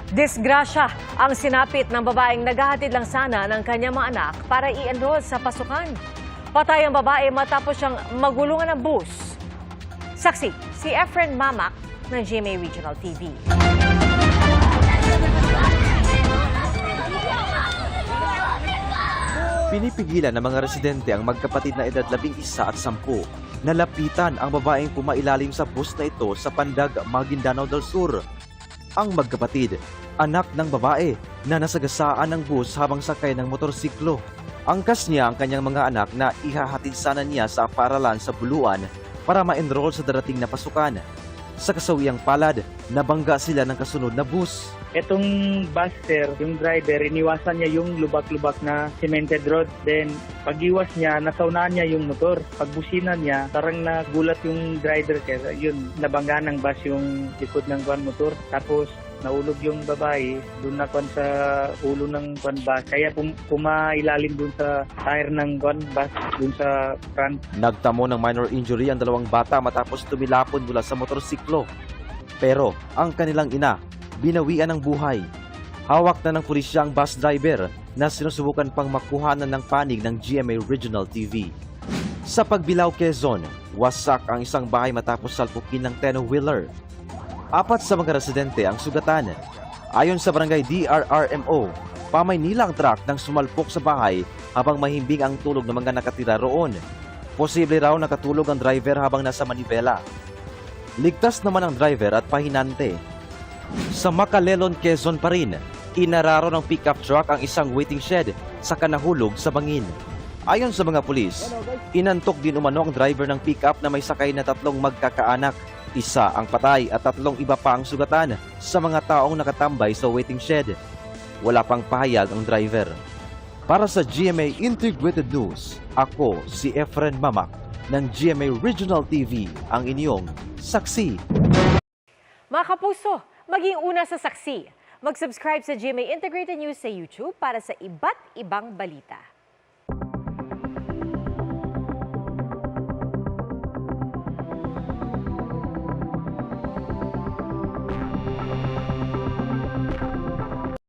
Disgrasya ang sinapit ng babaeng naghahatid lang sana ng kanyang mga anak para i-enroll sa pasukan. Patay ang babae matapos siyang magulungan ng bus. Saksi, si Efren Mamak ng GMA Regional TV. Pinipigilan ng mga residente ang magkapatid na edad 11 at 10 na lapitan ang babaeng pumailalim sa bus na ito sa Pandag, Maguindanao del Sur. Ang magkapatid, anak ng babae na nasagasaan ng bus habang sakay ng motorsiklo. Angkas niya ang kanyang mga anak na ihahatid sana niya sa paaralan sa Buluan para ma-enroll sa darating na pasukan. Sa kasawiang palad, nabangga sila ng kasunod na bus. Itong buster, yung driver, iniwasan niya yung lubak-lubak na cemented road. Then, pag-iwas niya, nasaunaan niya yung motor. Pagbusinan niya, parang nagulat yung driver kaya yun, nabangga ng bus yung likod ng motor. Tapos, naulog yung babae, doon na sa ulo ng bus. Kaya pumailalim doon sa tire ng bus, doon sa front. Nagtamo ng minor injury ang dalawang bata matapos tumilapon mula sa motorsiklo. Pero ang kanilang ina, binawian ng buhay. Hawak na ng pulisya ang bus driver na sinusubukan pang makuhanan ng panig ng GMA Regional TV. Sa Pagbilao, Quezon, wasak ang isang bahay matapos salpukin ng 10-wheeler. 4 sa mga residente ang sugatan. Ayon sa barangay DRRMO, pamaynila ang truck nang sumalpok sa bahay habang mahimbing ang tulog ng mga nakatira roon. Posible raw nakatulog ang driver habang nasa manibela. Ligtas naman ang driver at pahinante. Sa Macalelon, Quezon pa rin, inararo ng pickup truck ang isang waiting shed sa kanahulog sa bangin. Ayon sa mga pulis, inantok din umano ang driver ng pickup na may sakay na 3 magkakaanak. Isa ang patay at 3 iba pa ang sugatan sa mga taong nakatambay sa waiting shed. Wala pang pahayag ang driver. Para sa GMA Integrated News, ako si Efren Mamak ng GMA Regional TV, ang inyong saksi. Mga kapuso, maging una sa saksi. Mag-subscribe sa GMA Integrated News sa YouTube para sa iba't ibang balita.